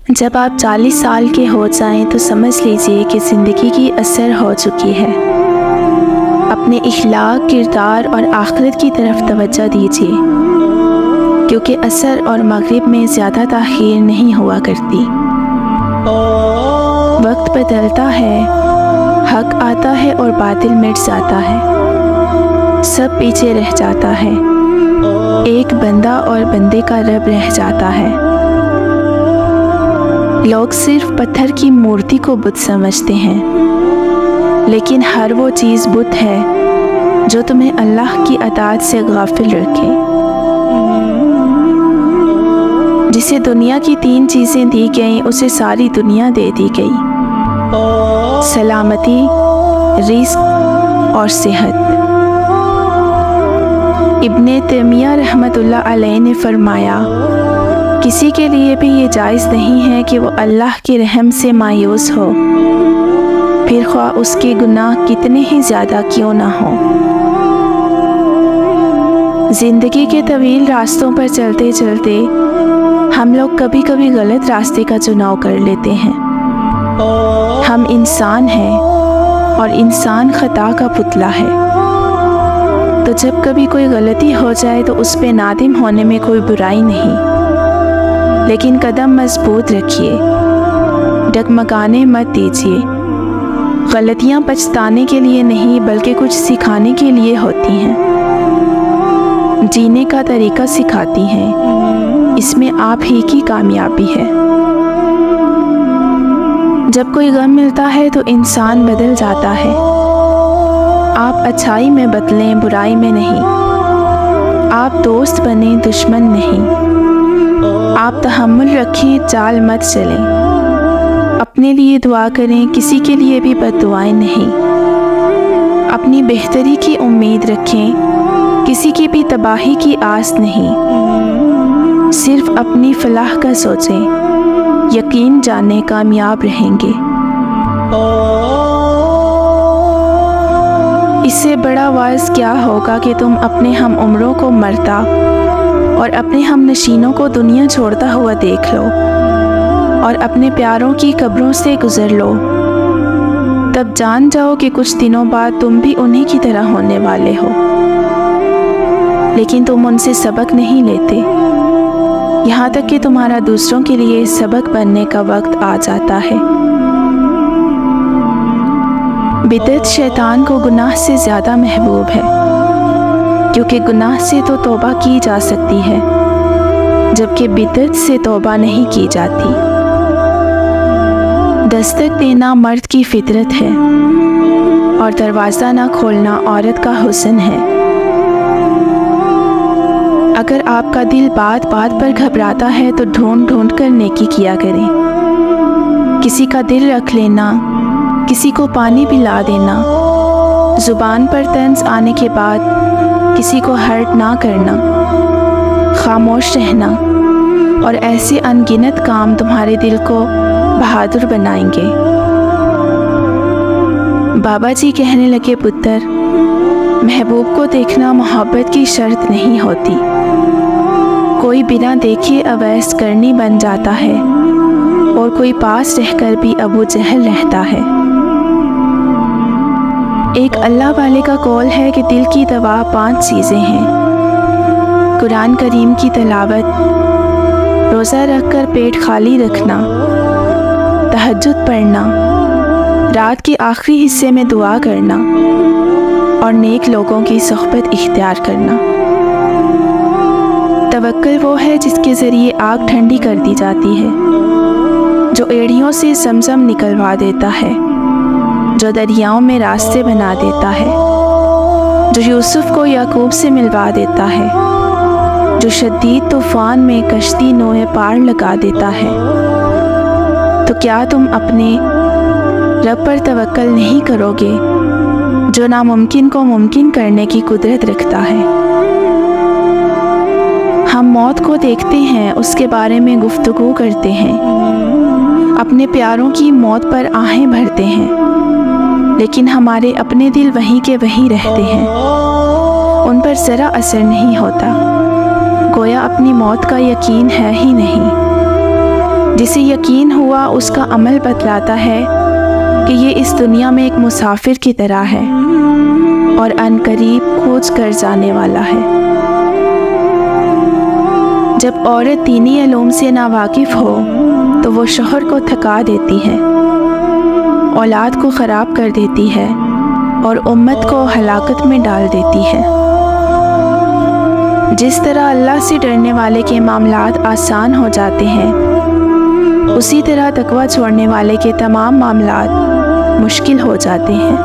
جب آپ 40 سال کے ہو جائیں تو سمجھ لیجئے کہ زندگی کی اثر ہو چکی ہے۔ اپنے اخلاق، کردار اور آخرت کی طرف توجہ دیجئے، کیونکہ عصر اور مغرب میں زیادہ تاخیر نہیں ہوا کرتی۔ وقت بدلتا ہے، حق آتا ہے اور باطل مٹ جاتا ہے، سب پیچھے رہ جاتا ہے، ایک بندہ اور بندے کا رب رہ جاتا ہے۔ لوگ صرف پتھر کی مورتی کو بت سمجھتے ہیں، لیکن ہر وہ چیز بت ہے جو تمہیں اللہ کی اطاعت سے غافل رکھے۔ جسے دنیا کی 3 چیزیں دی گئیں اسے ساری دنیا دے دی گئی: سلامتی، رزق اور صحت۔ ابن تیمیہ رحمۃ اللہ علیہ نے فرمایا، کسی کے لیے بھی یہ جائز نہیں ہے کہ وہ اللہ کے رحم سے مایوس ہو، پھر خواہ اس کے گناہ کتنے ہی زیادہ کیوں نہ ہوں۔ زندگی کے طویل راستوں پر چلتے چلتے ہم لوگ کبھی کبھی غلط راستے کا چناؤ کر لیتے ہیں۔ ہم انسان ہیں اور انسان خطا کا پتلا ہے، تو جب کبھی کوئی غلطی ہو جائے تو اس پہ نادم ہونے میں کوئی برائی نہیں، لیکن قدم مضبوط رکھیے، ڈگمگانے مت دیجیے۔ غلطیاں پچھتانے کے لیے نہیں بلکہ کچھ سکھانے کے لیے ہوتی ہیں، جینے کا طریقہ سکھاتی ہیں، اس میں آپ ہی کی کامیابی ہے۔ جب کوئی غم ملتا ہے تو انسان بدل جاتا ہے۔ آپ اچھائی میں بدلیں، برائی میں نہیں۔ آپ دوست بنیں، دشمن نہیں۔ آپ تحمل رکھیں، چال مت چلیں۔ اپنے لیے دعا کریں، کسی کے لیے بھی بد دعائیں نہیں۔ اپنی بہتری کی امید رکھیں، کسی کی بھی تباہی کی آس نہیں۔ صرف اپنی فلاح کا سوچیں، یقین جانیں کامیاب رہیں گے۔ اس سے بڑا واعظ کیا ہوگا کہ تم اپنے ہم عمروں کو مرتا اور اپنے ہم نشینوں کو دنیا چھوڑتا ہوا دیکھ لو، اور اپنے پیاروں کی قبروں سے گزر لو، تب جان جاؤ کہ کچھ دنوں بعد تم بھی انہی کی طرح ہونے والے ہو، لیکن تم ان سے سبق نہیں لیتے، یہاں تک کہ تمہارا دوسروں کے لیے سبق بننے کا وقت آ جاتا ہے۔ بدعت شیطان کو گناہ سے زیادہ محبوب ہے، کیونکہ گناہ سے تو توبہ کی جا سکتی ہے، جبکہ بدعت سے توبہ نہیں کی جاتی۔ دستک دینا مرد کی فطرت ہے، اور دروازہ نہ کھولنا عورت کا حسن ہے۔ اگر آپ کا دل بات بات پر گھبراتا ہے تو ڈھونڈ ڈھونڈ کر نیکی کیا کریں۔ کسی کا دل رکھ لینا، کسی کو پانی پلا دینا، زبان پر طنز آنے کے بعد کسی کو ہرٹ نہ کرنا، خاموش رہنا، اور ایسے ان گنت کام تمہارے دل کو بہادر بنائیں گے۔ بابا جی کہنے لگے، پتر، محبوب کو دیکھنا محبت کی شرط نہیں ہوتی۔ کوئی بنا دیکھے اویس کرنی بن جاتا ہے، اور کوئی پاس رہ کر بھی ابو جہل رہتا ہے۔ ایک اللہ والے کا قول ہے کہ دل کی دوا 5 چیزیں ہیں: قرآن کریم کی تلاوت، روزہ رکھ کر پیٹ خالی رکھنا، تہجد پڑھنا، رات کے آخری حصے میں دعا کرنا، اور نیک لوگوں کی صحبت اختیار کرنا۔ توکل وہ ہے جس کے ذریعے آگ ٹھنڈی کر دی جاتی ہے، جو ایڑیوں سے زمزم نکلوا دیتا ہے، جو دریاؤں میں راستے بنا دیتا ہے، جو یوسف کو یعقوب سے ملوا دیتا ہے، جو شدید طوفان میں کشتی نوئے پار لگا دیتا ہے۔ تو کیا تم اپنے رب پر توکل نہیں کرو گے، جو ناممکن کو ممکن کرنے کی قدرت رکھتا ہے؟ ہم موت کو دیکھتے ہیں، اس کے بارے میں گفتگو کرتے ہیں، اپنے پیاروں کی موت پر آہیں بھرتے ہیں، لیکن ہمارے اپنے دل وہیں کے وہیں رہتے ہیں، ان پر ذرا اثر نہیں ہوتا، گویا اپنی موت کا یقین ہے ہی نہیں۔ جسے یقین ہوا اس کا عمل بتلاتا ہے کہ یہ اس دنیا میں ایک مسافر کی طرح ہے اور عنقریب کوچ کر جانے والا ہے۔ جب عورت دینی علوم سے ناواقف ہو تو وہ شوہر کو تھکا دیتی ہے، اولاد کو خراب کر دیتی ہے اور امت کو ہلاکت میں ڈال دیتی ہے۔ جس طرح اللہ سے ڈرنے والے کے معاملات آسان ہو جاتے ہیں، اسی طرح تقویٰ چھوڑنے والے کے تمام معاملات مشکل ہو جاتے ہیں۔